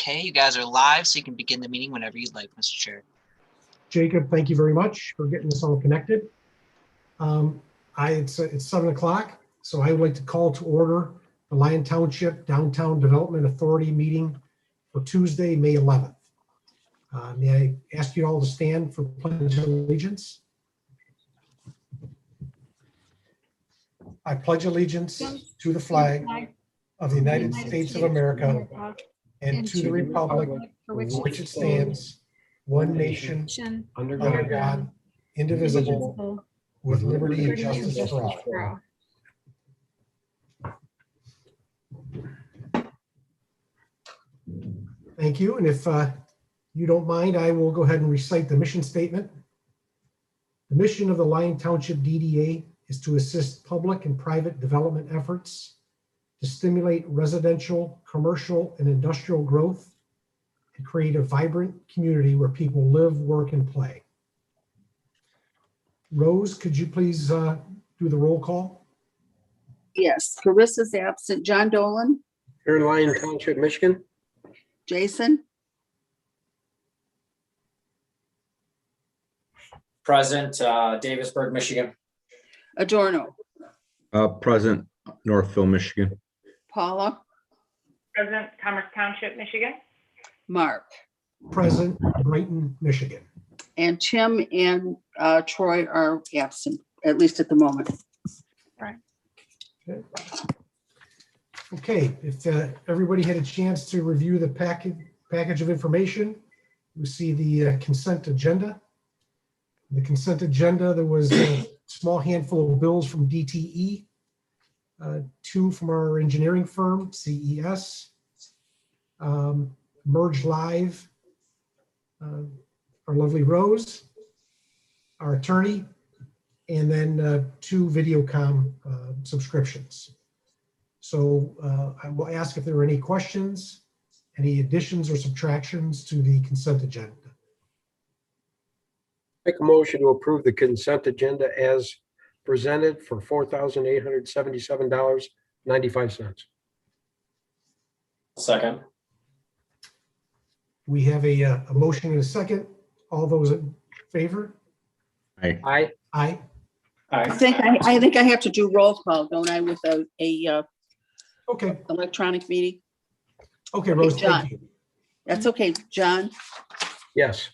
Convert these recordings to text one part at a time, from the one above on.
Okay, you guys are live, so you can begin the meeting whenever you'd like, Mr. Chair. Jacob, thank you very much for getting us all connected. It's 7 o'clock, so I would like to call to order the Lyon Township Downtown Development Authority meeting for Tuesday, May 11th. May I ask you all to stand for Pledge of Allegiance? I pledge allegiance to the flag of the United States of America and to the republic for which it stands, one nation, under God, indivisible, with liberty and justice for all. Thank you. And if you don't mind, I will go ahead and recite the mission statement. The mission of the Lyon Township DDA is to assist public and private development efforts to stimulate residential, commercial, and industrial growth and create a vibrant community where people live, work, and play. Rose, could you please do the roll call? Yes, Carissa's absent. John Dolan, Here in Lyon Township, Michigan. Jason, Present, Davisburg, Michigan. Adorno, Present, Northville, Michigan. Paula, President, Commerce Township, Michigan. Mark, Present, Brighton, Michigan. and Tim and Troy are absent, at least at the moment. Okay, if everybody had a chance to review the package of information, we see the consent agenda. The consent agenda, there was a small handful of bills from DTE, 2 from our engineering firm, CES, Merge Live, our lovely Rose, our attorney, and then 2 Videocom subscriptions. So I will ask if there are any questions, any additions or subtractions to the consent agenda. Make a motion to approve the consent agenda as presented for $4,877.95. Second. We have a motion and a second. All those in favor? Aye. Aye. Aye. I think I have to do roll call, don't I, with a Okay. electronic meeting? Okay, Rose, John. thank you. That's okay. John, Yes.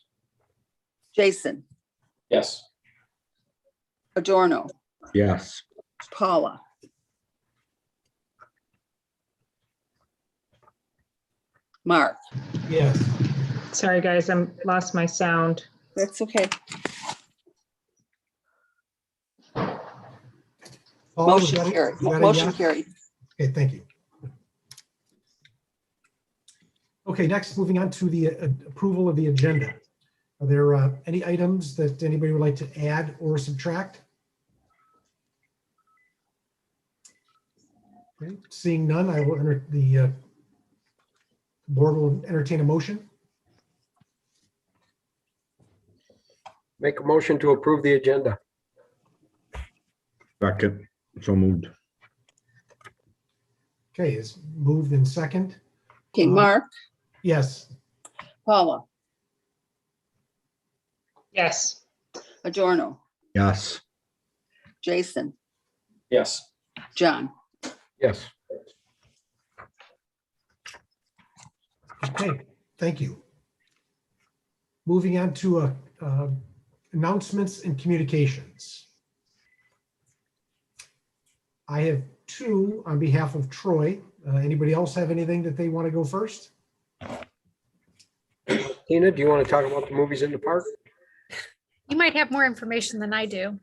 Jason, Yes. Adorno, Yes. Paula, Mark. Yes. Sorry, guys, lost my sound. That's okay. Paul, Motion is that it? carried. You got a Motion yes? carried. Okay, thank you. Okay, next, moving on to the approval of the agenda. Are there any items that anybody would like to add or subtract? Okay, seeing none, I will enter the board will entertain a motion. Make a motion to approve the agenda. Second. So moved. Okay, is moved in second. Okay, Mark, Yes. Paula, Yes. Adorno, Yes. Jason, Yes. John. Yes. Okay, thank you. Moving on to announcements and communications. I have 2 on behalf of Troy. Anybody else have anything that they want to go first? Tina, do you want to talk about the movies in the park? You might have more information than I do.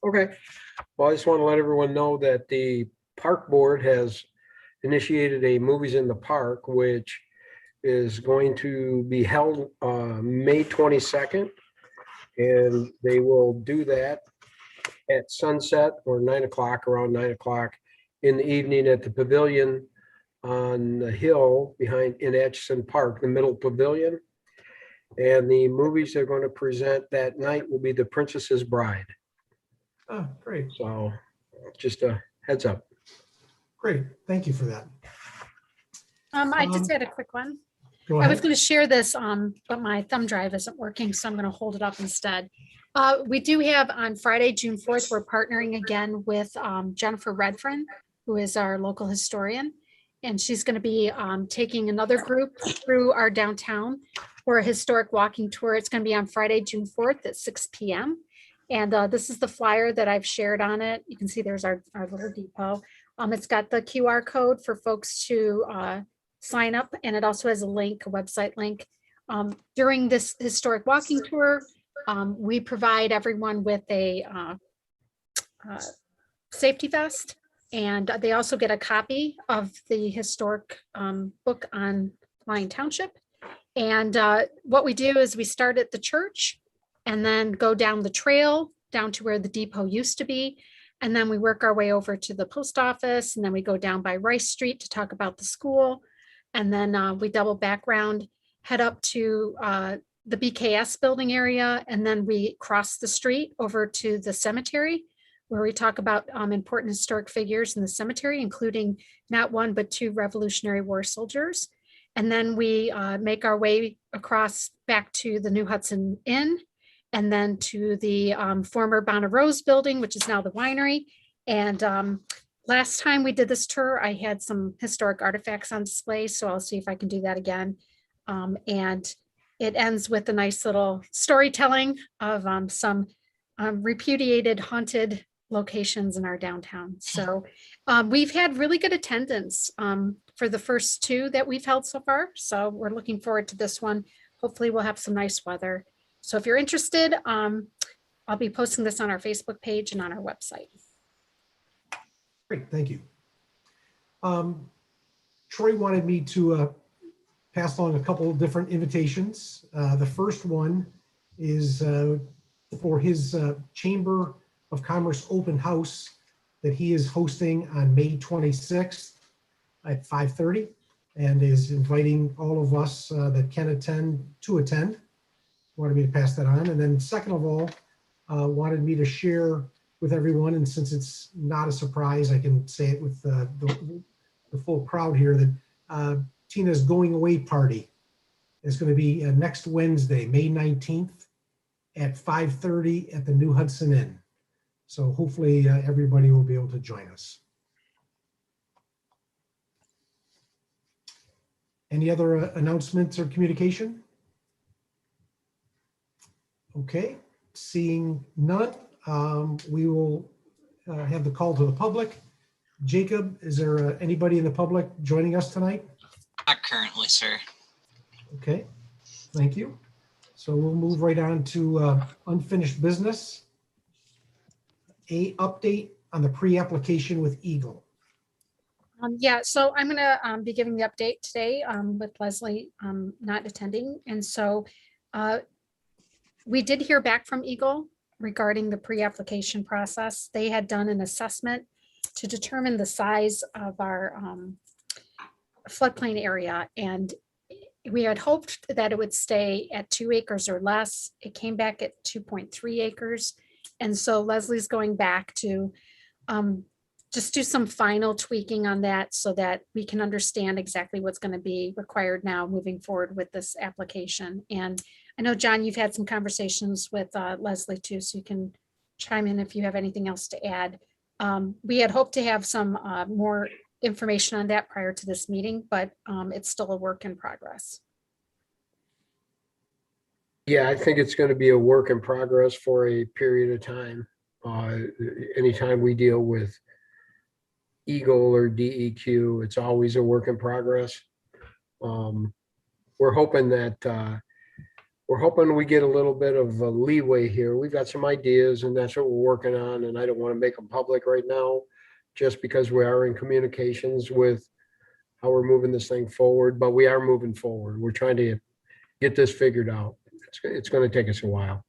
Okay. Well, I just want to let everyone know that the park board has initiated a movies in the park, which is going to be held May 22nd. And they will do that at sunset or 9 o'clock, around 9 o'clock in the evening at the pavilion on the hill behind in Atchison Park, the middle pavilion. And the movies they're going to present that night will be The Princess's Bride. Oh, great, So just a heads up. great. Thank you for that. I just had a quick one. Go I was ahead. going to share this, but my thumb drive isn't working, so I'm going to hold it up instead. We do have on Friday, June 4th, we're partnering again with Jennifer Redfern, who is our local historian. And she's going to be taking another group through our downtown for a historic walking tour. It's going to be on Friday, June 4th at 6 p.m. And this is the flyer that I've shared on it. You can see there's our little depot. It's got the QR code for folks to sign up, and it also has a link, a website link. During this historic walking tour, we provide everyone with a safety vest, and they also get a copy of the historic book on Lyon Township. And what we do is we start at the church and then go down the trail down to where the depot used to be. And then we work our way over to the post office, and then we go down by Rice Street to talk about the school. And then we double back round, head up to the BKS building area, and then we cross the street over to the cemetery, where we talk about important historic figures in the cemetery, including not one, but two Revolutionary War soldiers. And then we make our way across back to the New Hudson Inn, and then to the former Bonnerose building, which is now the winery. And last time we did this tour, I had some historic artifacts on display, so I'll see if I can do that again. And it ends with a nice little storytelling of some repudiated haunted locations in our downtown. So we've had really good attendance for the first two that we've held so far. So we're looking forward to this one. Hopefully we'll have some nice weather. So if you're interested, I'll be posting this on our Facebook page and on our website. Great, thank you. Troy wanted me to pass along a couple of different invitations. The first one is for his Chamber of Commerce open house that he is hosting on May 26th at 5:30, and is inviting all of us that can attend to attend. Wanted me to pass that on. And then second of all, wanted me to share with everyone, and since it's not a surprise, I can say it with the full crowd here, that Tina's going away party is going to be next Wednesday, May 19th at 5:30 at the New Hudson Inn. So hopefully everybody will be able to join us. Any other announcements or communication? Okay, seeing none, we will have the call to the public. Jacob, is there anybody in the public joining us tonight? Not currently, sir. Okay, thank you. So we'll move right on to unfinished business. A update on the pre-application with Eagle. Yeah, so I'm gonna be giving the update today with Leslie not attending. And so we did hear back from Eagle regarding the pre-application process. They had done an assessment to determine the size of our floodplain area, and we had hoped that it would stay at 2 acres or less. It came back at 2.3 acres. And so Leslie's going back to just do some final tweaking on that so that we can understand exactly what's going to be required now moving forward with this application. And I know, John, you've had some conversations with Leslie too, so you can chime in if you have anything else to add. We had hoped to have some more information on that prior to this meeting, but it's still a work in progress. Yeah, I think it's going to be a work in progress for a period of time. Anytime we deal with Eagle or DEQ, it's always a work in progress. We're hoping we get a little bit of a leeway here. We've got some ideas, and that's what we're working on, and I don't want to make them public right now just because we are in communications with how we're moving this thing forward, but we are moving forward. We're trying to get this figured out. It's going to take us a while.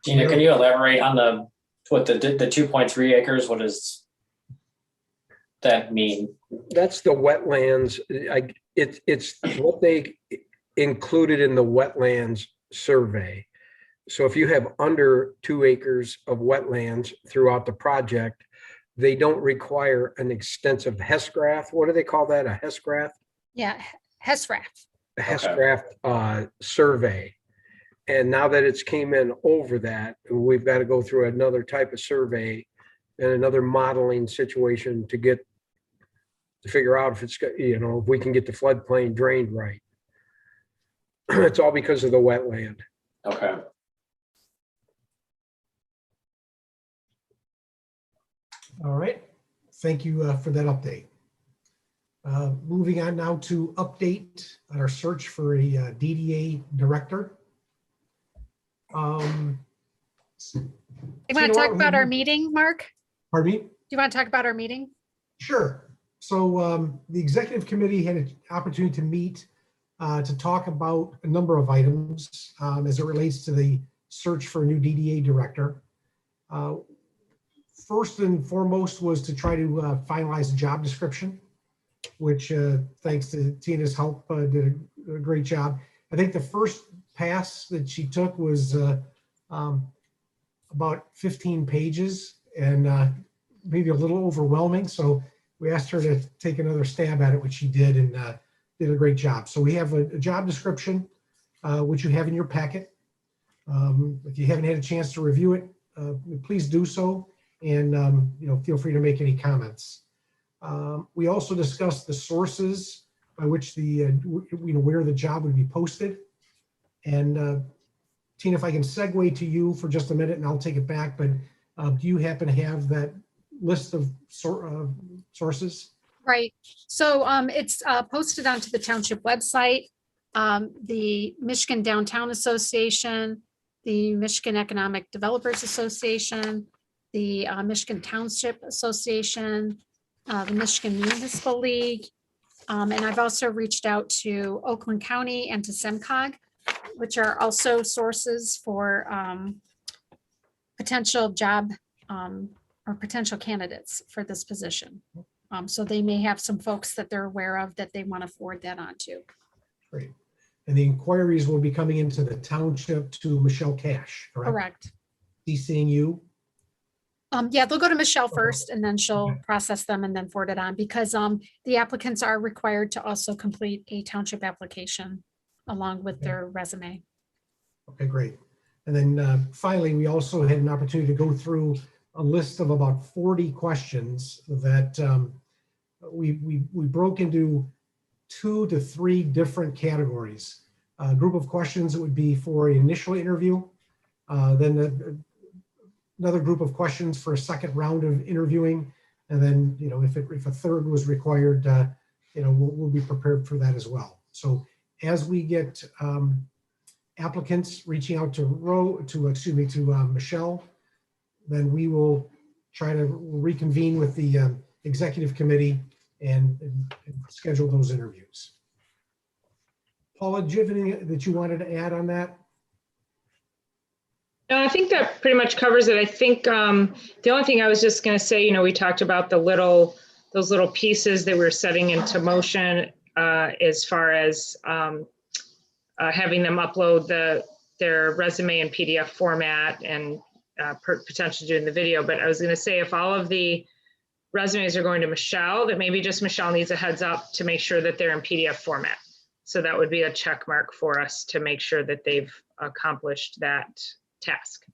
Tina, can you elaborate on the 2.3 acres? What does that mean? That's the wetlands. It's what they included in the wetlands survey. So if you have under 2 acres of wetlands throughout the project, they don't require an extensive HESGRAPH. What do they call that? A HESGRAPH? Yeah, HESRAF. A HESGRAPH survey. And now that it's came in over that, we've got to go through another type of survey and another modeling situation to figure out if it's, if we can get the floodplain drained right. It's all because of the wetland. Okay. All right. Thank you for that update. Moving on now to update on our search for a DDA director. You want Tina, to talk what- about our meeting, Mark? Pardon me? Do you want to talk about our meeting? Sure. So the executive committee had an opportunity to meet to talk about a number of items as it relates to the search for a new DDA director. First and foremost was to try to finalize a job description, which thanks to Tina's help did a great job. I think the first pass that she took was about 15 pages and maybe a little overwhelming. So we asked her to take another stab at it, which she did, and did a great job. So we have a job description, which you have in your packet. If you haven't had a chance to review it, please do so, and feel free to make any comments. We also discussed the sources by which where the job would be posted. And Tina, if I can segue to you for just a minute, and I'll take it back, but do you happen to have that list of sources? Right. So it's posted onto the township website, the Michigan Downtown Association, the Michigan Economic Developers Association, the Michigan Township Association, the Michigan Municipal League. And I've also reached out to Oakland County and to SEMCOG, which are also sources for potential job or potential candidates for this position. So they may have some folks that they're aware of that they want to forward that on to. Great. And the inquiries will be coming into the township to Michelle Cash, correct? Correct. CCing you? Yeah, they'll go to Michelle first and then she'll process them and then forward it on because the applicants are required to also complete a township application along with their resume. Okay, great. And then finally, we also had an opportunity to go through a list of about 40 questions that we broke into 2 to 3 different categories. A group of questions that would be for an initial interview, then another group of questions for a second round of interviewing, and then if a third was required, we'll be prepared for that as well. So as we get applicants reaching out to Michelle, then we will try to reconvene with the executive committee and schedule those interviews. Paula, do you have anything that you wanted to add on that? No, I think that pretty much covers it. I think the only thing I was just going to say, we talked about those little pieces that we're setting into motion as far as having them upload their resume in PDF format and potentially doing the video. But I was going to say, if all of the resumes are going to Michelle, that maybe just Michelle needs a heads up to make sure that they're in PDF format. So that would be a check mark for us to make sure that they've accomplished that task.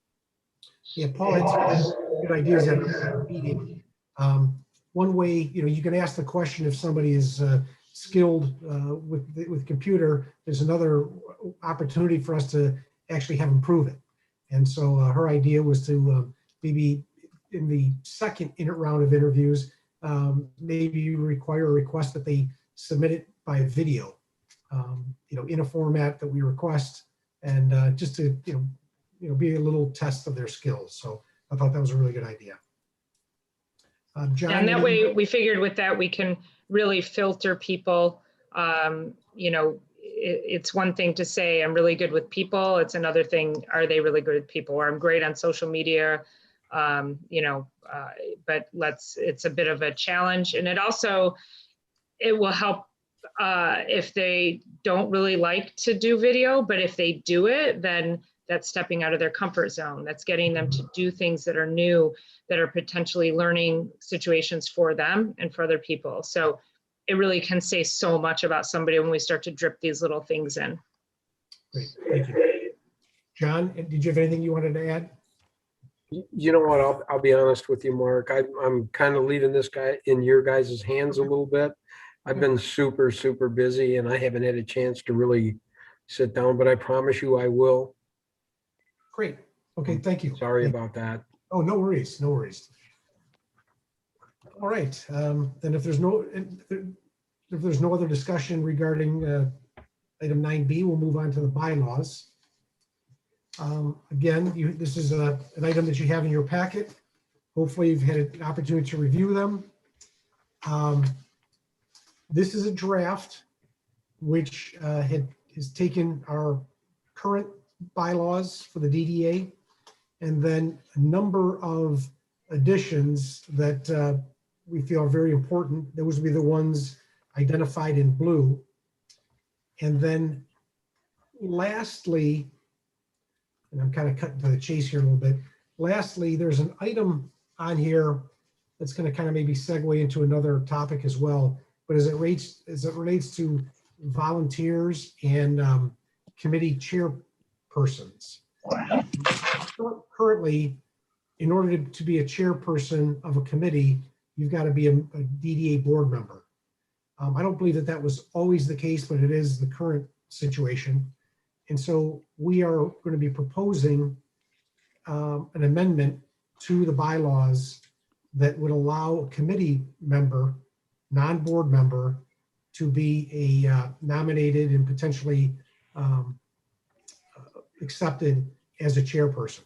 Yeah, Paul had some good ideas at our meeting. One way, you can ask the question if somebody is skilled with computer. There's another opportunity for us to actually have them prove it. And so her idea was to maybe in the second round of interviews, maybe require a request that they submit it by video, in a format that we request, and just to be a little test of their skills. So I thought that was a really good idea. John, And that way we figured with that, we can really filter people. It's one thing to say I'm really good with people. It's another thing, are they really good with people? Or I'm great on social media, but it's a bit of a challenge. And it will help if they don't really like to do video, but if they do it, then that's stepping out of their comfort zone, that's getting them to do things that are new, that are potentially learning situations for them and for other people. So it really can say so much about somebody when we start to drip these little things in. Great, thank you. John, did you have anything you wanted to add? You know what? I'll be honest with you, Mark. I'm kind of leaving this guy in your guys' hands a little bit. I've been super, super busy and I haven't had a chance to really sit down, but I promise you I will. Great. Okay, thank you. Sorry about that. Oh, no worries, no worries. All right, then if there's no other discussion regarding item 9B, we'll move on to the bylaws. Again, this is an item that you have in your packet. Hopefully you've had an opportunity to review them. This is a draft which has taken our current bylaws for the DDA and then a number of additions that we feel are very important. Those would be the ones identified in blue. And then lastly, and I'm kind of cutting to the chase here a little bit. Lastly, there's an item on here that's going to kind of maybe segue into another topic as well. But as it relates to volunteers and committee chairpersons. Currently, in order to be a chairperson of a committee, you've got to be a DDA board member. I don't believe that was always the case, but it is the current situation. And so we are going to be proposing an amendment to the bylaws that would allow a committee member, non-board member, to be a nominated and potentially accepted as a chairperson.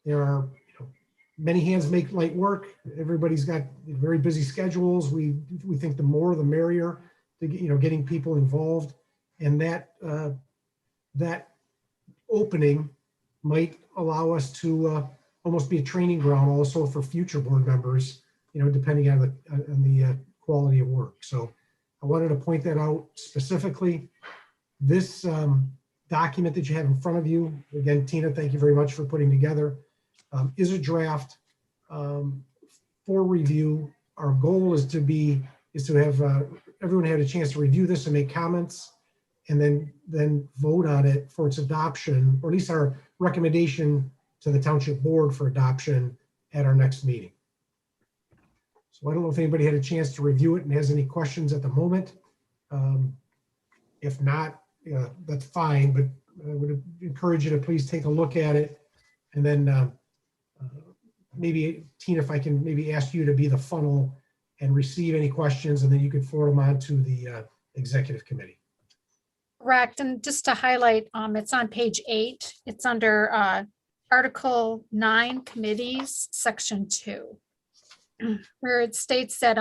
There are many hands make light work. Everybody's got very busy schedules. We think the more the merrier to get, getting people involved. And that opening might allow us to almost be a training ground also for future board members, depending on the quality of work. So I wanted to point that out specifically. This document that you have in front of you, again, Tina, thank you very much for putting together, is a draft for review. Our goal is to have everyone had a chance to review this and make comments, and then vote on it for its adoption, or at least our recommendation to the township board for adoption at our next meeting. So I don't know if anybody had a chance to review it and has any questions at the moment. If not, that's fine, but I would encourage you to please take a look at it. And then maybe, Tina, if I can maybe ask you to be the funnel and receive any questions, and then you could forward them on to the executive committee. Correct. And just to highlight, it's on page 8. It's under Article 9, Committees, Section 2, where it states that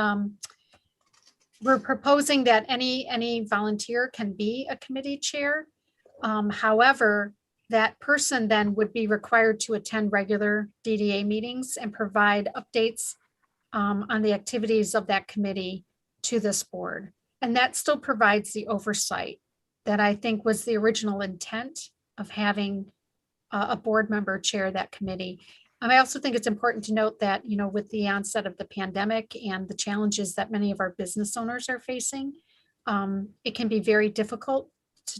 we're proposing that any volunteer can be a committee chair. However, that person then would be required to attend regular DDA meetings and provide updates on the activities of that committee to this board. And that still provides the oversight that I think was the original intent of having a board member chair that committee. I also think it's important to note that, with the onset of the pandemic and the challenges that many of our business owners are facing, it can be very difficult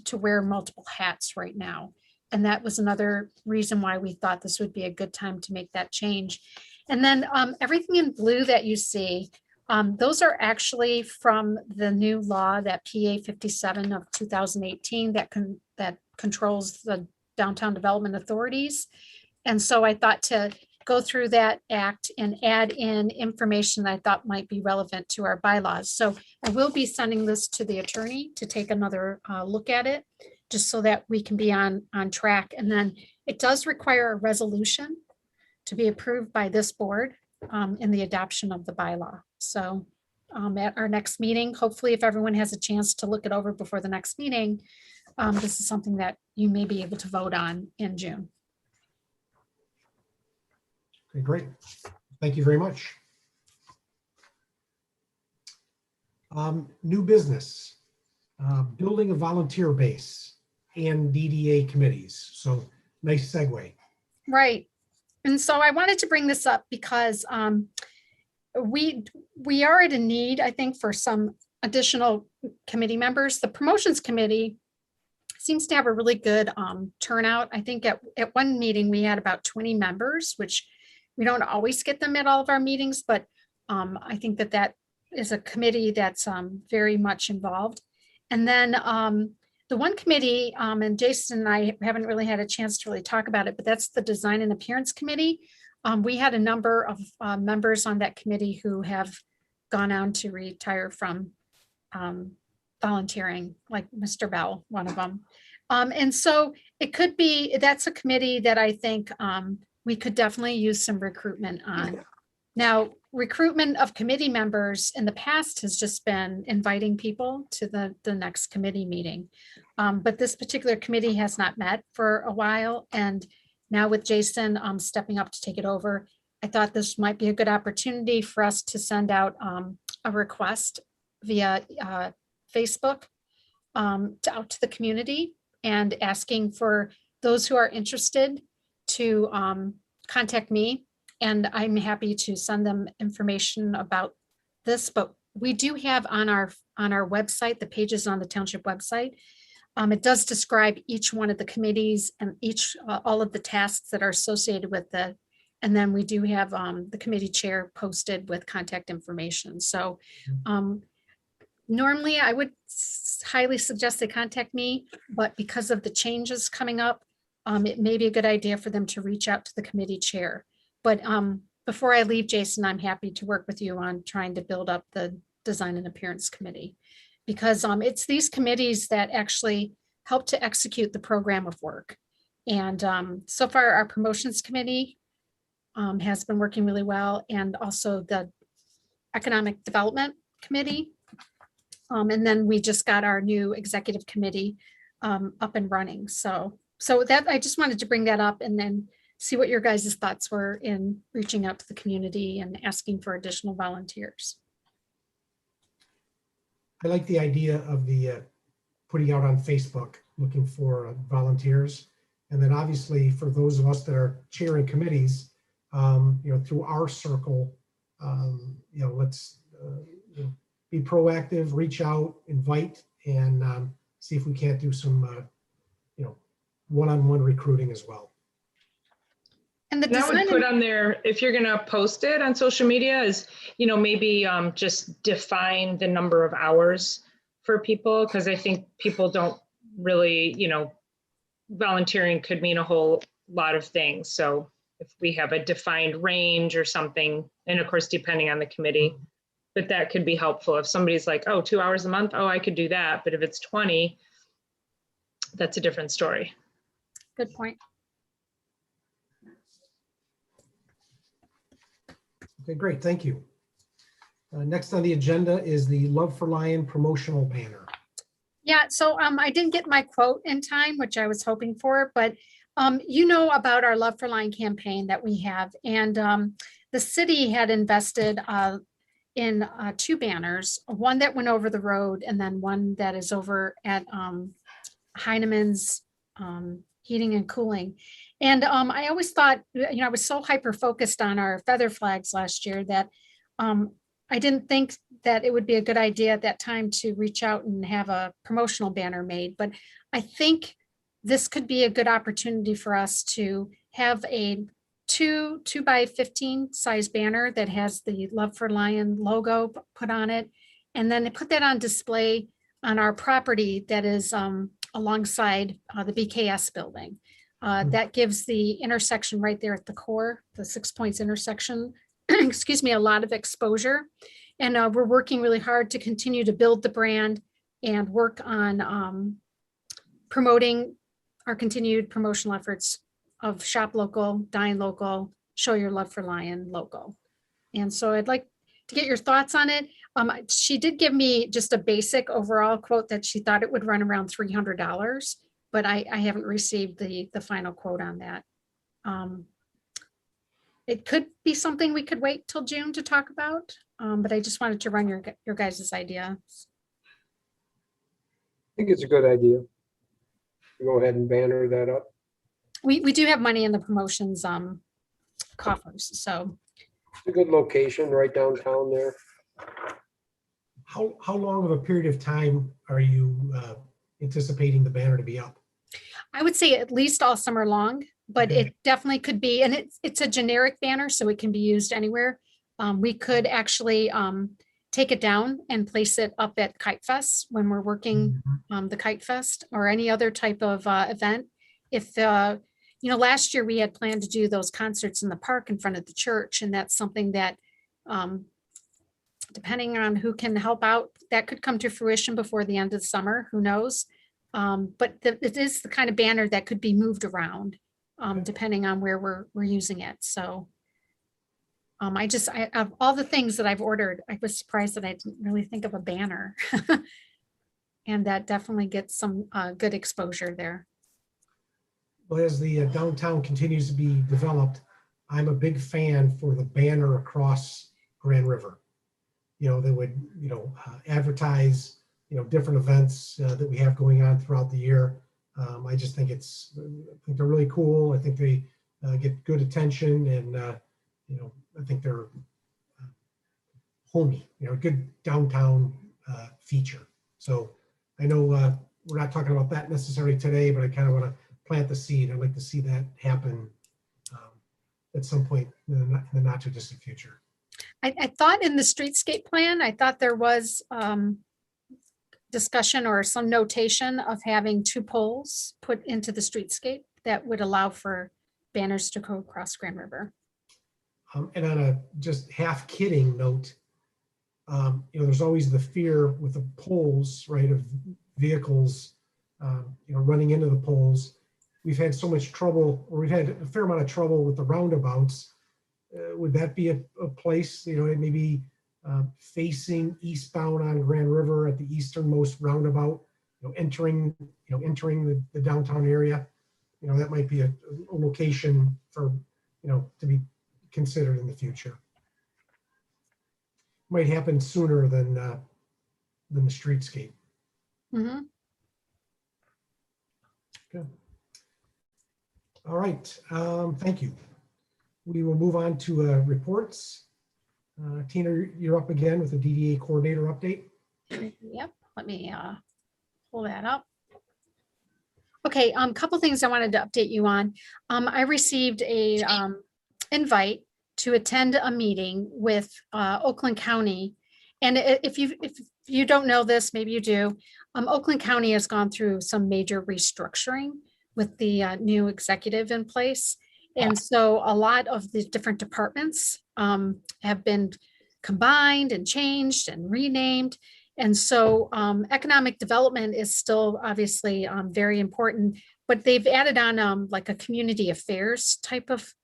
to wear multiple hats right now. And that was another reason why we thought this would be a good time to make that change. And then everything in blue that you see, those are actually from the new law, that PA 57 of 2018 that controls the downtown development authorities. And so I thought to go through that act and add in information that I thought might be relevant to our bylaws. So I will be sending this to the attorney to take another look at it, just so that we can be on track. And then it does require a resolution to be approved by this board in the adoption of the bylaw. So at our next meeting, hopefully if everyone has a chance to look it over before the next meeting, this is something that you may be able to vote on in June. Okay, great. Thank you very much. New business, building a volunteer base, and DDA committees. So nice segue. Right. And so I wanted to bring this up because we are at a need, I think, for some additional committee members. The promotions committee seems to have a really good turnout. I think at one meeting we had about 20 members, which we don't always get them at all of our meetings, but I think that is a committee that's very much involved. And then the one committee, and Jason and I haven't really had a chance to really talk about it, but that's the Design and Appearance Committee. We had a number of members on that committee who have gone on to retire from volunteering, like Mr. Bell, one of them. And so it could be, that's a committee that I think we could definitely use some recruitment on. Now, recruitment of committee members in the past has just been inviting people to the next committee meeting. But this particular committee has not met for a while. And now with Jason stepping up to take it over, I thought this might be a good opportunity for us to send out a request via Facebook out to the community and asking for those who are interested to contact me. And I'm happy to send them information about this, but we do have on our website, the pages on the township website. It does describe each one of the committees and all of the tasks that are associated with it. And then we do have the committee chair posted with contact information. So normally I would highly suggest they contact me, but because of the changes coming up, it may be a good idea for them to reach out to the committee chair. But before I leave, Jason, I'm happy to work with you on trying to build up the Design and Appearance Committee, because it's these committees that actually help to execute the program of work. And so far, our Promotions Committee has been working really well, and also the Economic Development Committee. And then we just got our new Executive Committee up and running. So that I just wanted to bring that up and then see what your guys' thoughts were in reaching out to the community and asking for additional volunteers. I like the idea of the putting out on Facebook, looking for volunteers. And then obviously for those of us that are chairing committees, through our circle, let's be proactive, reach out, invite, and see if we can't do some, one-on-one recruiting as well. And the And I would design, put on there, if you're gonna post it on social media, is, maybe just define the number of hours for people, because I think people don't really, volunteering could mean a whole lot of things. So if we have a defined range or something, and of course, depending on the committee, but that could be helpful. If somebody's like, oh, 2 hours a month, oh, I could do that. But if it's 20, that's a different story. good point. Okay, great, thank you. Next on the agenda is the Love for Lion promotional banner. Yeah, so I didn't get my quote in time, which I was hoping for, but about our Love for Lion campaign that we have. And the city had invested in 2 banners, one that went over the road and then one that is over at Heinemann's Heating and Cooling. And I always thought, I was so hyper focused on our feather flags last year that I didn't think that it would be a good idea at that time to reach out and have a promotional banner made. But I think this could be a good opportunity for us to have a 2 by 15 size banner that has the Love for Lion logo put on it. And then put that on display on our property that is alongside the BKS building. That gives the intersection right there at the core, the 6 Points intersection, excuse me, a lot of exposure. And we're working really hard to continue to build the brand and work on promoting our continued promotional efforts of Shop Local, Dine Local, Show Your Love for Lion Local. And so I'd like to get your thoughts on it. She did give me just a basic overall quote that she thought it would run around $300, but I haven't received the final quote on that. It could be something we could wait till June to talk about, but I just wanted to run your guys' idea. I think it's a good idea. go ahead and banner that up? We do have money in the promotions coffers, so. It's a good location right downtown there. How long of a period of time are you anticipating the banner to be up? I would say at least all summer long, but Okay. it definitely could be, and it's a generic banner, so it can be used anywhere. We could actually take it down and place it up at Kite Fest when we're working the Kite Fest or any other type of event. If, last year we had planned to do those concerts in the park in front of the church, and that's something that, depending on who can help out, that could come to fruition before the end of the summer, who knows? But it is the kind of banner that could be moved around, depending on where we're using it. So I of all the things that I've ordered, I was surprised that I didn't really think of a banner. And that definitely gets some good exposure there. Well, as the downtown continues to be developed, I'm a big fan for the banner across Grand River. That would, advertise, different events that we have going on throughout the year. I just think they're really cool. I think they get good attention, and I think they're homey, a good downtown feature. So I know we're not talking about that necessarily today, but I kind of want to plant the seed. I'd like to see that happen at some point in the not too distant future. I thought in the streetscape plan, I thought there was discussion or some notation of having 2 poles put into the streetscape that would allow for banners to go across Grand River. And on a just half kidding note, there's always the fear with the poles, right, of vehicles, running into the poles. We've had so much trouble, or we've had a fair amount of trouble with the roundabouts. Would that be a place, maybe facing eastbound on Grand River at the easternmost roundabout, entering the downtown area? That might be a location for, to be considered in the future. Might happen sooner than the streetscape. Mhm. Good. All right, thank you. We will move on to reports. Tina, you're up again with the DDA coordinator update. Yep, let me pull that up. Okay, couple things I wanted to update you on. I received a invite to attend a meeting with Oakland County. And if you don't know this, maybe you do, Oakland County has gone through some major restructuring with the new executive in place. And so a lot of the different departments have been combined and changed and renamed. And so economic development is still obviously very important, but they've added on like a community affairs type of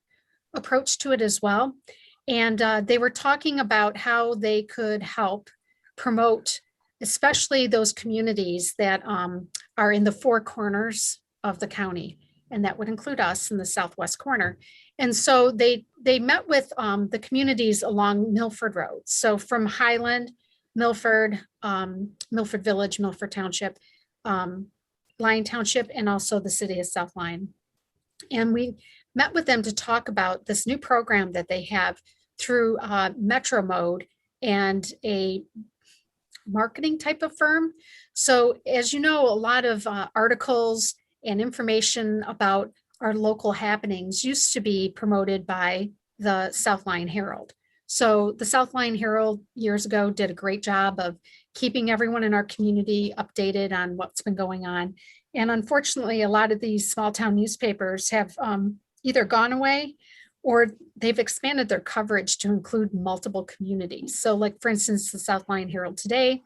approach to it as well. And they were talking about how they could help promote, especially those communities that are in the 4 corners of the county. And that would include us in the southwest corner. And so they met with the communities along Milford Road. So from Highland, Milford, Milford Village, Milford Township, Lyon Township, and also the city of South Lyon. And we met with them to talk about this new program that they have through Metro Mode and a marketing type of firm. So as you know, a lot of articles and information about our local happenings used to be promoted by the South Lyon Herald. So the South Lyon Herald years ago did a great job of keeping everyone in our community updated on what's been going on. And unfortunately, a lot of these small town newspapers have either gone away or they've expanded their coverage to include multiple communities. So like, for instance, the South Lyon Herald today,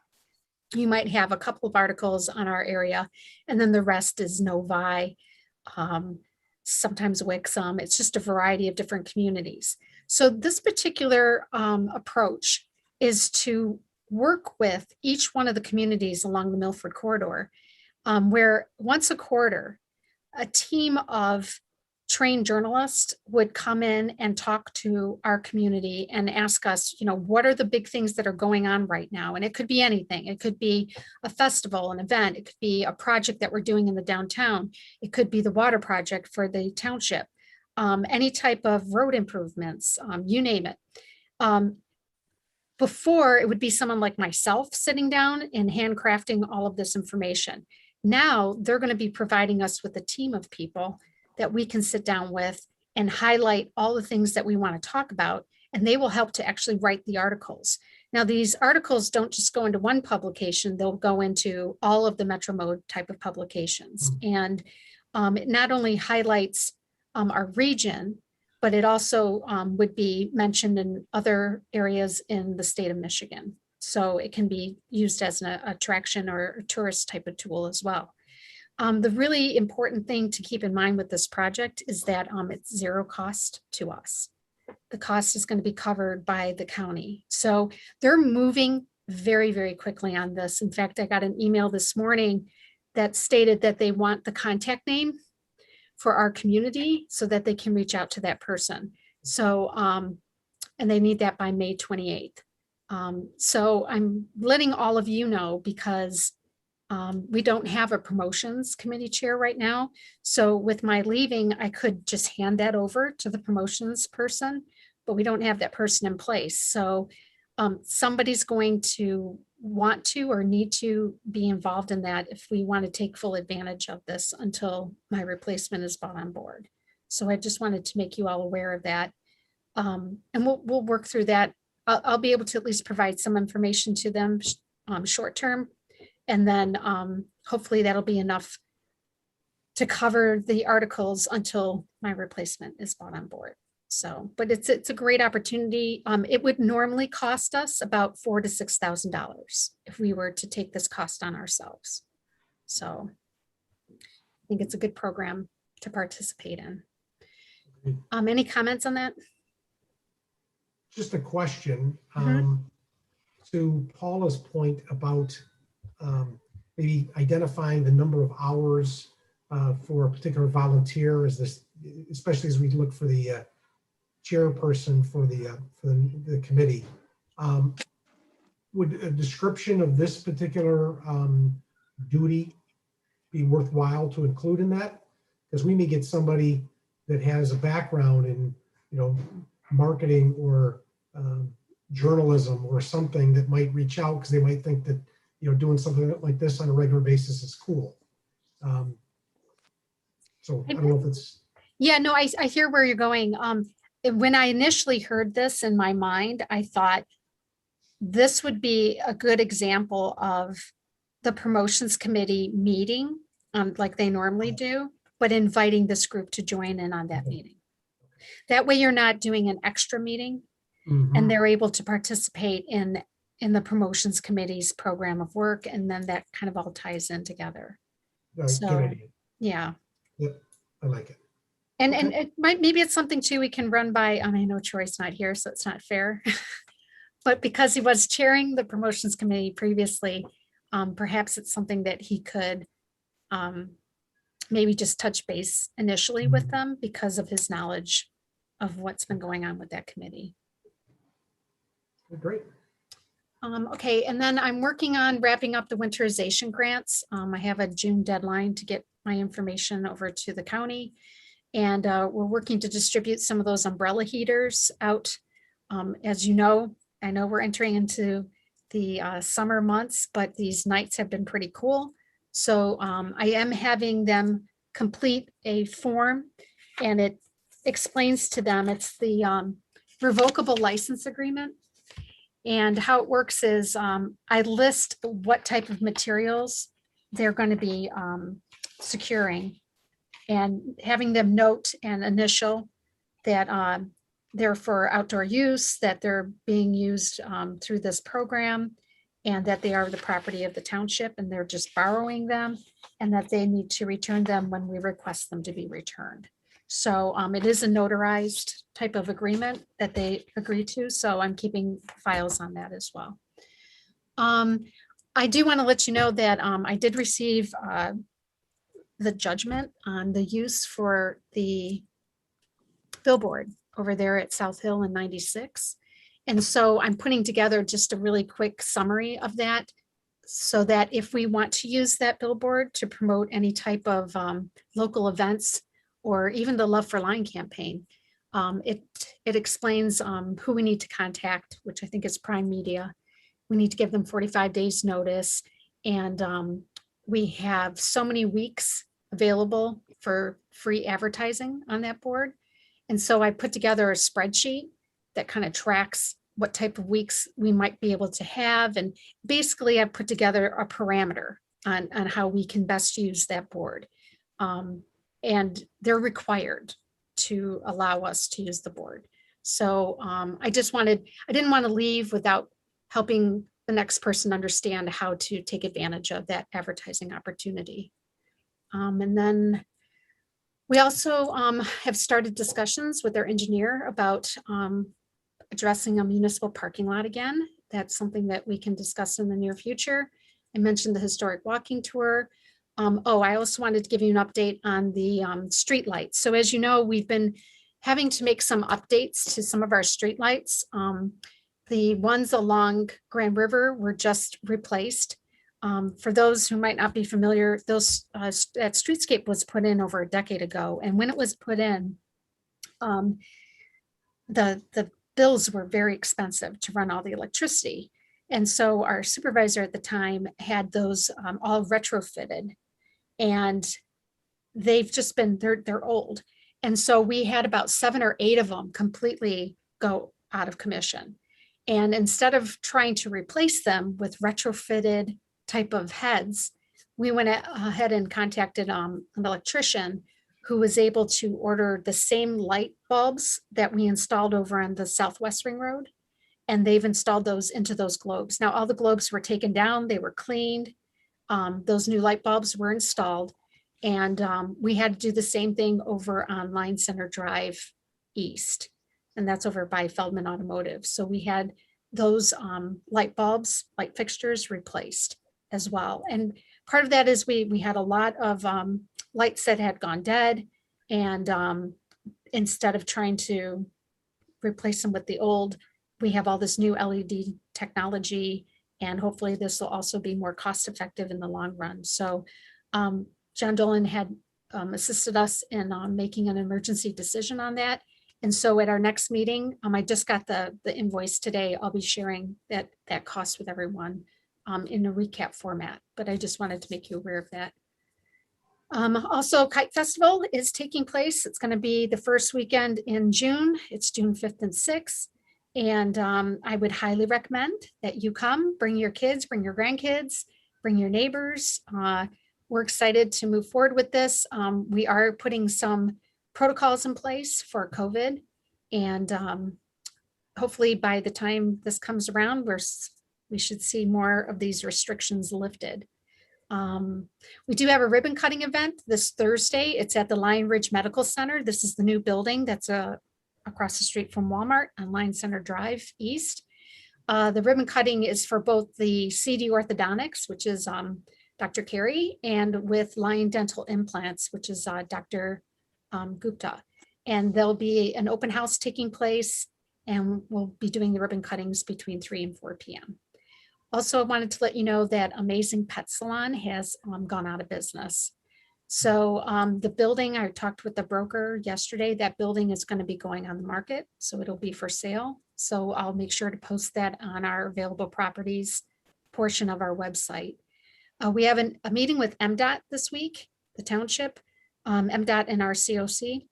you might have a couple of articles on our area, and then the rest is Novi, sometimes Wixom. It's just a variety of different communities. So this particular approach is to work with each one of the communities along the Milford corridor, where once a quarter, a team of trained journalist would come in and talk to our community and ask us, what are the big things that are going on right now? And it could be anything. It could be a festival, an event. It could be a project that we're doing in the downtown. It could be the water project for the township, any type of road improvements, you name it. Before, it would be someone like myself sitting down and handcrafting all of this information. Now they're going to be providing us with a team of people that we can sit down with and highlight all the things that we want to talk about, and they will help to actually write the articles. Now, these articles don't just go into one publication, they'll go into all of the Metro Mode type of publications. And it not only highlights our region, but it also would be mentioned in other areas in the state of Michigan. So it can be used as an attraction or a tourist type of tool as well. The really important thing to keep in mind with this project is that it's zero cost to us. The cost is going to be covered by the county. So they're moving very, very quickly on this. In fact, I got an email this morning that stated that they want the contact name for our community so that they can reach out to that person. So, and they need that by May 28th. So I'm letting all of you know because we don't have a promotions committee chair right now. So with my leaving, I could just hand that over to the promotions person, but we don't have that person in place. So somebody's going to want to or need to be involved in that if we want to take full advantage of this until my replacement is brought on board. So I just wanted to make you all aware of that. And we'll work through that. I'll be able to at least provide some information to them short term. And then hopefully that'll be enough to cover the articles until my replacement is brought on board. So, but it's a great opportunity. It would normally cost us about $4,000 to $6,000 if we were to take this cost on ourselves. So I think it's a good program to participate in. Any comments on that? Just a question to Paula's point about maybe identifying the number of hours for a particular volunteer, is this, especially as we look for the chairperson for the committee. Would a description of this particular duty be worthwhile to include in that? Because we may get somebody that has a background in, marketing or journalism or something that might reach out because they might think that, doing something like this on a regular basis is cool. So I don't know if it's. Yeah, no, I hear where you're going. When I initially heard this in my mind, I thought this would be a good example of the promotions committee meeting, like they normally do, but inviting this group to join in on that meeting. That way you're not doing an extra meeting and they're able to participate in the promotions committee's program of work. And then that kind of all ties in together. So, good idea. Yeah. Yep, I like it. And it might, maybe it's something too we can run by. I know Troy's not here, so it's not fair. But because he was chairing the promotions committee previously, perhaps it's something that he could maybe just touch base initially with them because of his knowledge of what's been going on with that committee. Great. Okay, and then I'm working on wrapping up the winterization grants. I have a June deadline to get my information over to the county. And we're working to distribute some of those umbrella heaters out. As you know, I know we're entering into the summer months, but these nights have been pretty cool. So I am having them complete a form, and it explains to them, it's the revocable license agreement. And how it works is I list what type of materials they're going to be securing, and having them note and initial that they're for outdoor use, that they're being used through this program, and that they are the property of the township and they're just borrowing them, and that they need to return them when we request them to be returned. So it is a notarized type of agreement that they agree to. So I'm keeping files on that as well. I do want to let you know that I did receive the judgment on the use for the billboard over there at South Hill and 96. And so I'm putting together just a really quick summary of that, so that if we want to use that billboard to promote any type of local events or even the Love for Lyme campaign, it explains who we need to contact, which I think is Prime Media. We need to give them 45 days notice. And we have so many weeks available for free advertising on that board. And so I put together a spreadsheet that kind of tracks what type of weeks we might be able to have. And basically I put together a parameter on how we can best use that board. And they're required to allow us to use the board. So I didn't want to leave without helping the next person understand how to take advantage of that advertising opportunity. And then we also have started discussions with our engineer about addressing a municipal parking lot again. That's something that we can discuss in the near future. I mentioned the historic walking tour. I also wanted to give you an update on the street lights. So as you know, we've been having to make some updates to some of our street lights. The ones along Grand River were just replaced. For those who might not be familiar, that streetscape was put in over a decade ago. And when it was put in, the bills were very expensive to run all the electricity. And so our supervisor at the time had those all retrofitted, and they've just been, they're old. And so we had about 7 or 8 of them completely go out of commission. And instead of trying to replace them with retrofitted type of heads, we went ahead and contacted an electrician who was able to order the same light bulbs that we installed over on the Southwest Ring Road. And they've installed those into those globes. Now, all the globes were taken down, they were cleaned. Those new light bulbs were installed. And we had to do the same thing over on Line Center Drive East. And that's over by Feldman Automotive. So we had those light bulbs, light fixtures replaced as well. And part of that is we had a lot of lights that had gone dead. And instead of trying to replace them with the old, we have all this new LED technology, and hopefully this will also be more cost effective in the long run. So John Dolan had assisted us in making an emergency decision on that. And so at our next meeting, I just got the invoice today. I'll be sharing that cost with everyone in a recap format, but I just wanted to make you aware of that. Also, Kite Festival is taking place. It's going to be the first weekend in June. It's June 5th and 6th. And I would highly recommend that you come, bring your kids, bring your grandkids, bring your neighbors. We're excited to move forward with this. We are putting some protocols in place for COVID. And hopefully by the time this comes around, we should see more of these restrictions lifted. We do have a ribbon cutting event this Thursday. It's at the Lion Ridge Medical Center. This is the new building that's across the street from Walmart on Lion Center Drive East. The ribbon cutting is for both the CD Orthodontics, which is Dr. Carey, and with Lion Dental Implants, which is Dr. Gupta. And there'll be an open house taking place, and we'll be doing the ribbon cuttings between 3 and 4 p.m. Also, I wanted to let you know that Amazing Pet Salon has gone out of business. So the building, I talked with the broker yesterday, that building is going to be going on the market. So it'll be for sale. So I'll make sure to post that on our available properties portion of our website. We have a meeting with MDOT this week, the township, MDOT and our COC.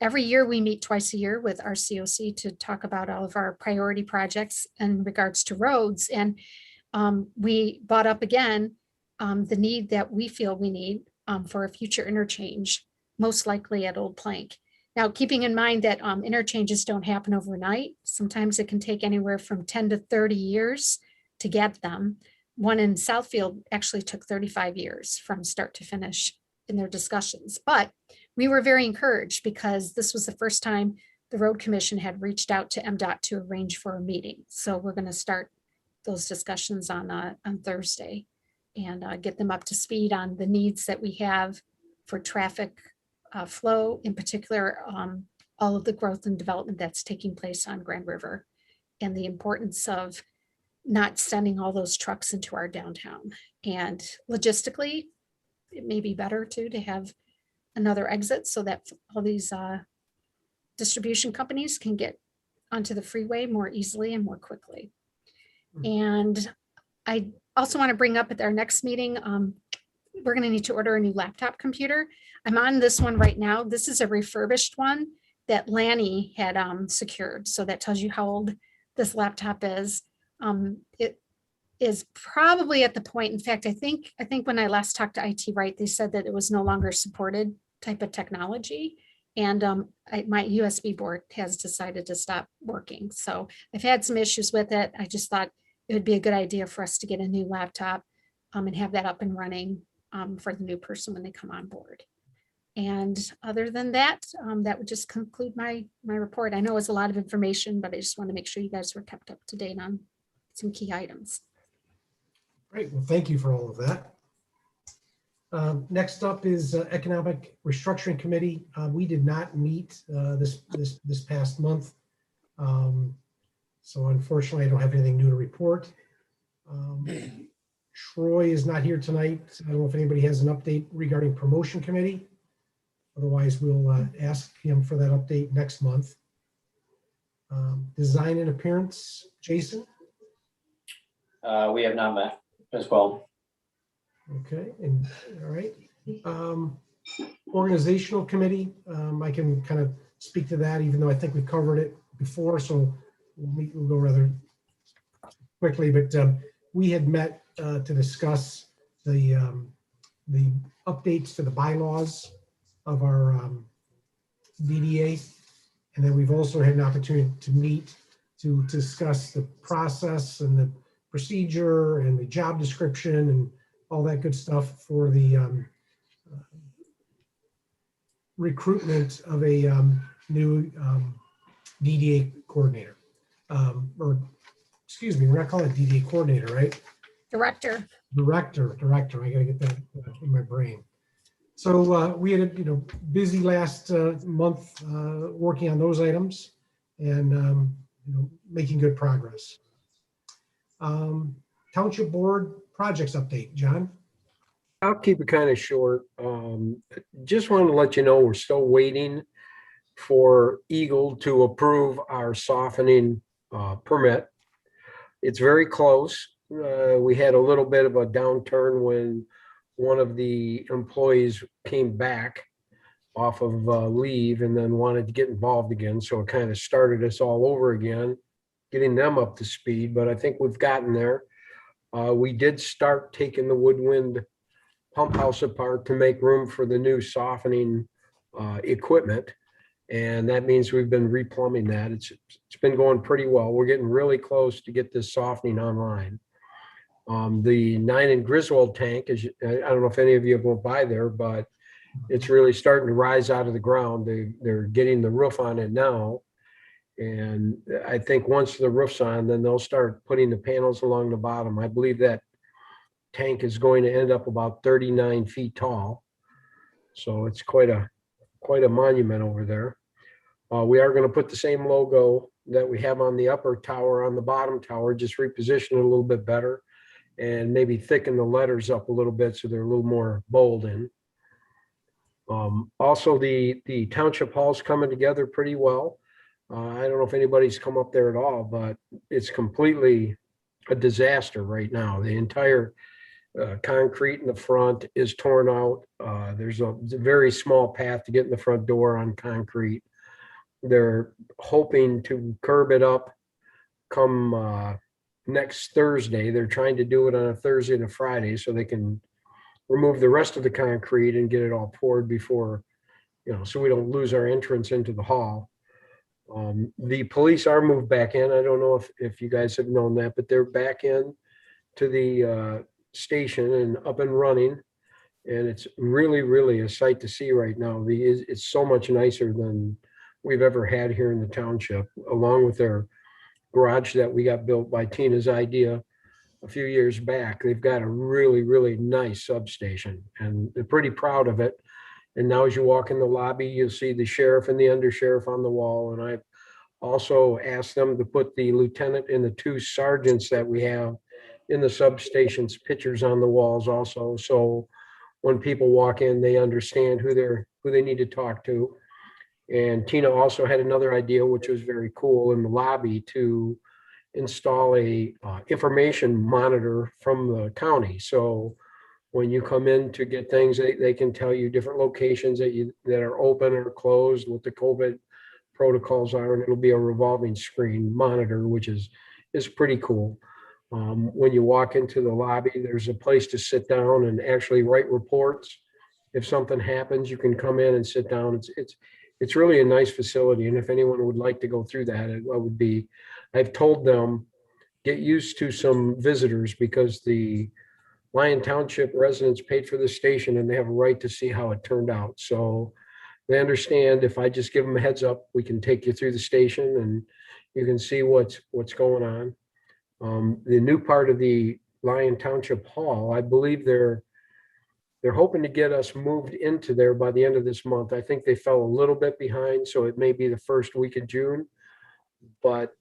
Every year we meet twice a year with our COC to talk about all of our priority projects in regards to roads. And we brought up again the need that we feel we need for a future interchange, most likely at Old Plank. Now, keeping in mind that interchanges don't happen overnight. Sometimes it can take anywhere from 10 to 30 years to get them. One in Southfield actually took 35 years from start to finish in their discussions. But we were very encouraged because this was the first time the Road Commission had reached out to MDOT to arrange for a meeting. So we're going to start those discussions on Thursday and get them up to speed on the needs that we have for traffic flow, in particular all of the growth and development that's taking place on Grand River and the importance of not sending all those trucks into our downtown. And logistically, it may be better too to have another exit so that all these distribution companies can get onto the freeway more easily and more quickly. And I also want to bring up at our next meeting, we're going to need to order a new laptop computer. I'm on this one right now. This is a refurbished one that Lanny had secured. So that tells you how old this laptop is. It is probably at the point, in fact, I think when I last talked to IT Right, they said that it was no longer supported type of technology. And my USB board has decided to stop working. So I've had some issues with it. I just thought it would be a good idea for us to get a new laptop and have that up and running for the new person when they come on board. And other than that, that would just conclude my report. I know it's a lot of information, but I just want to make sure you guys were kept up to date on some key items. Great. Well, thank you for all of that. Next up is Economic Restructuring Committee. We did not meet this past month. So unfortunately, I don't have anything new to report. Troy is not here tonight. I don't know if anybody has an update regarding Promotion Committee. Otherwise, we'll ask him for that update next month. Design and Appearance, Jason? We have not met as well. Okay, and all right. Organizational Committee, I can kind of speak to that, even though I think we covered it before, so we'll go rather quickly, but we had met to discuss the updates to the bylaws of our DDA. And then we've also had an opportunity to meet to discuss the process and the procedure and the job description and all that good stuff for the recruitment of a new DDA coordinator. Or excuse me, we're not calling it DDA coordinator, right? Director. Director. I gotta get that in my brain. So we had a busy last month working on those items and making good progress. Township Board projects update, John. I'll keep it kind of short. Just wanted to let you know we're still waiting for Eagle to approve our softening permit. It's very close. We had a little bit of a downturn when one of the employees came back off of leave and then wanted to get involved again. So it kind of started us all over again, getting them up to speed, but I think we've gotten there. We did start taking the Woodwind pump house apart to make room for the new softening equipment. And that means we've been replumbing that. It's been going pretty well. We're getting really close to get this softening online. The 9 in Griswold tank is, I don't know if any of you have gone by there, but it's really starting to rise out of the ground. They're getting the roof on it now. And I think once the roof's on, then they'll start putting the panels along the bottom. I believe that tank is going to end up about 39 feet tall. So it's quite a monument over there. We are going to put the same logo that we have on the upper tower on the bottom tower, just reposition it a little bit better and maybe thicken the letters up a little bit so they're a little more bold in. Also, the township hall's coming together pretty well. I don't know if anybody's come up there at all, but it's completely a disaster right now. The entire concrete in the front is torn out. There's a very small path to get in the front door on concrete. They're hoping to curb it up come next Thursday. They're trying to do it on a Thursday and a Friday so they can remove the rest of the concrete and get it all poured before, so we don't lose our entrance into the hall. The police are moved back in. I don't know if you guys have known that, but they're back in to the station and up and running. And it's really, really a sight to see right now. It's so much nicer than we've ever had here in the township, along with their garage that we got built by Tina's idea a few years back. They've got a really, really nice substation and they're pretty proud of it. And now as you walk in the lobby, you'll see the sheriff and the undersheriff on the wall. And I've also asked them to put the lieutenant and the 2 sergeants that we have in the substations pictures on the walls also. So when people walk in, they understand who they need to talk to. And Tina also had another idea, which was very cool, in the lobby to install a information monitor from the county. So when you come in to get things, they can tell you different locations that are open or closed, what the COVID protocols are, and it'll be a revolving screen monitor, which is pretty cool. When you walk into the lobby, there's a place to sit down and actually write reports. If something happens, you can come in and sit down. It's really a nice facility. And if anyone would like to go through that, I've told them, get used to some visitors because the Lyon Township residents paid for the station and they have a right to see how it turned out. So they understand if I just give them a heads up, we can take you through the station and you can see what's going on. The new part of the Lyon Township Hall, I believe they're hoping to get us moved into there by the end of this month. I think they fell a little bit behind, so it may be the first week of June. But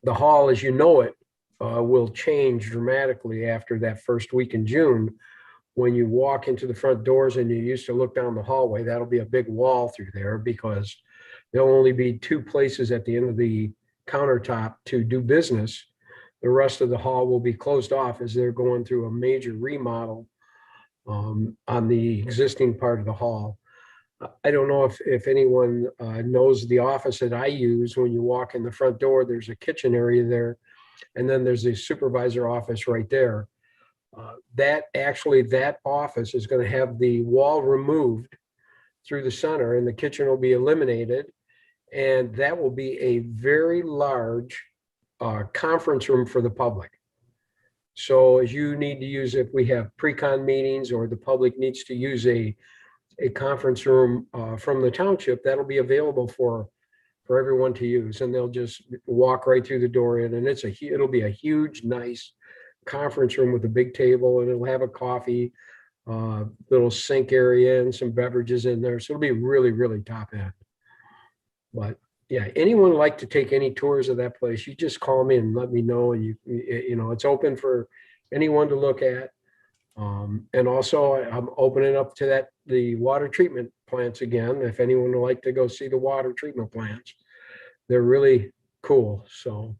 the hall, as you know it, will change dramatically after that first week in June. When you walk into the front doors and you used to look down the hallway, that'll be a big wall through there because there'll only be 2 places at the end of the countertop to do business. The rest of the hall will be closed off as they're going through a major remodel on the existing part of the hall. I don't know if anyone knows the office that I use. When you walk in the front door, there's a kitchen area there, and then there's a supervisor office right there. That office is going to have the wall removed through the center, and the kitchen will be eliminated, and that will be a very large conference room for the public. So as you need to use, if we have pre-con meetings or the public needs to use a conference room from the township, that'll be available for everyone to use, and they'll just walk right through the door in, and it'll be a huge, nice conference room with a big table, and it'll have a coffee, little sink area and some beverages in there. So it'll be really, really top end. But yeah, anyone like to take any tours of that place, you just call me and let me know. And you know, it's open for anyone to look at. And also I'm opening up to the water treatment plants again. If anyone would like to go see the water treatment plants, they're really cool. So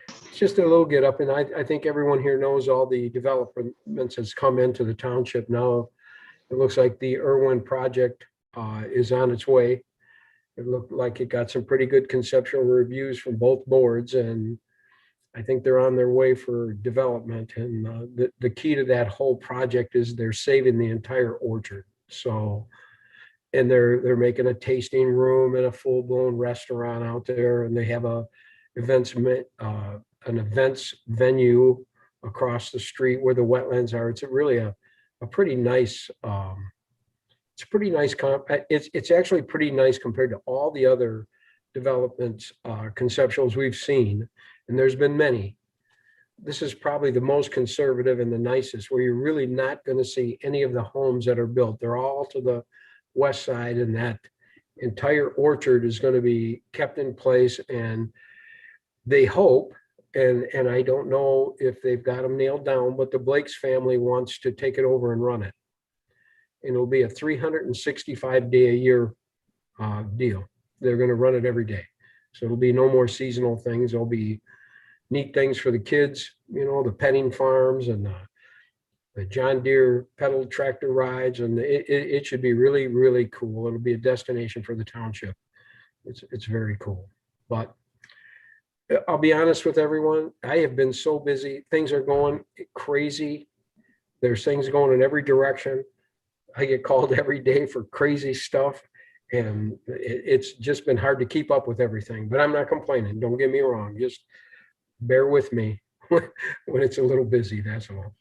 it's just a little get up. And I think everyone here knows all the developments has come into the township now. It looks like the Irwin project is on its way. It looked like it got some pretty good conceptual reviews from both boards, and I think they're on their way for development. And the key to that whole project is they're saving the entire orchard. So, and they're making a tasting room and a full-blown restaurant out there, and they have an events venue across the street where the wetlands are. It's really a pretty nice. It's pretty nice. It's actually pretty nice compared to all the other developments, conceptuals we've seen, and there's been many. This is probably the most conservative and the nicest, where you're really not going to see any of the homes that are built. They're all to the west side, and that entire orchard is going to be kept in place. And they hope, and I don't know if they've got them nailed down, but the Blake's family wants to take it over and run it. And it'll be a 365-day-a-year deal. They're going to run it every day. So it'll be no more seasonal things. There'll be neat things for the kids, you know, the petting farms and the John Deere pedal tractor rides. And it should be really, really cool. It'll be a destination for the township. It's very cool. But I'll be honest with everyone. I have been so busy. Things are going crazy. There's things going in every direction. I get called every day for crazy stuff, and it's just been hard to keep up with everything, but I'm not complaining. Don't get me wrong. Just bear with me when it's a little busy. That's all.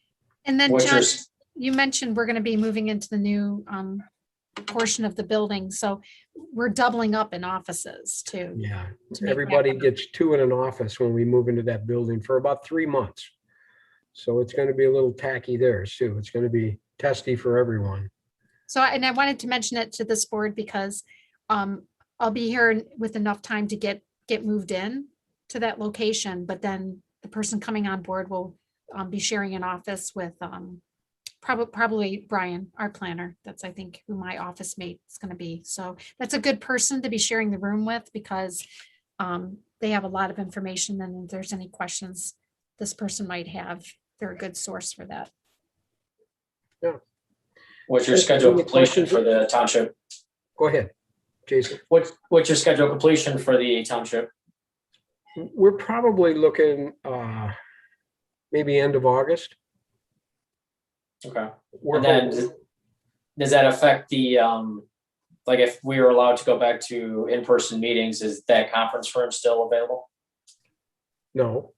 And then What's John, your- you mentioned we're going to be moving into the new portion of the building. So we're doubling up in offices too. Yeah. to make Everybody that- gets 2 in an office when we move into that building for about 3 months. So it's going to be a little tacky there too. It's going to be testy for everyone. So, and I wanted to mention it to this board because I'll be here with enough time to get moved in to that location, but then the person coming on board will be sharing an office with probably Brian, our planner. That's, I think, who my office mate is going to be. So that's a good person to be sharing the room with because they have a lot of information. And if there's any questions this person might have, they're a good source for that. What's your schedule completion for the township? Go ahead, Jason. What's your schedule completion for the township? We're probably looking maybe end of August. Okay. We're And then hoping- does that affect the, like if we were allowed to go back to in-person meetings, is that conference room still available? No.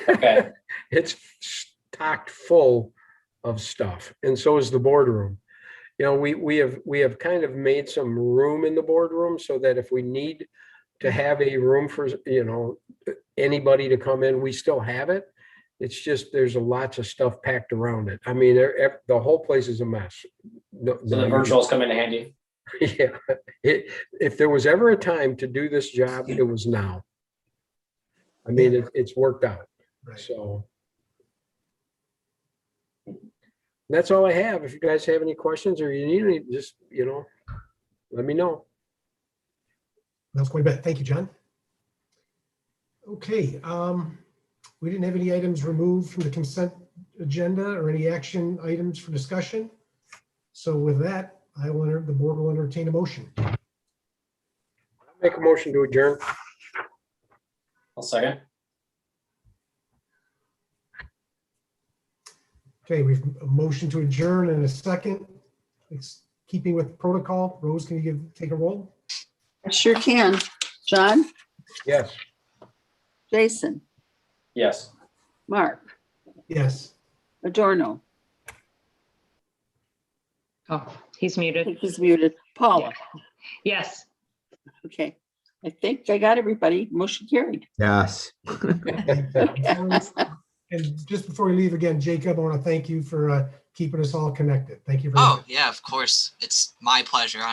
Okay. It's stocked full of stuff, and so is the boardroom. You know, we have kind of made some room in the boardroom so that if we need to have a room for, you know, anybody to come in, we still have it. It's just, there's lots of stuff packed around it. I mean, the whole place is a mess. So the virtuals come in handy. Yeah, if there was ever a time to do this job, it was now. I mean, it's worked out. Right. So that's all I have. If you guys have any questions or you need any, just, you know, let me know. That's quite a bit. Thank you, John. Okay, we didn't have any items removed from the consent agenda or any action items for discussion. So with that, the board will entertain a motion. Make a motion to adjourn. I'll second. Okay, we've a motion to adjourn in a second. It's keeping with protocol. Rose, can you take a roll? I sure can. John, Yes. Jason, Yes. Mark, Yes. Adorno, Oh, he's I muted. think he's muted. Paula. Yes. Okay. I think I got everybody. Motion carried. Yes. And just before we leave again, Jacob, I want to thank you for keeping us all connected. Thank you very much. Oh, yeah, of course. It's my pleasure, honestly.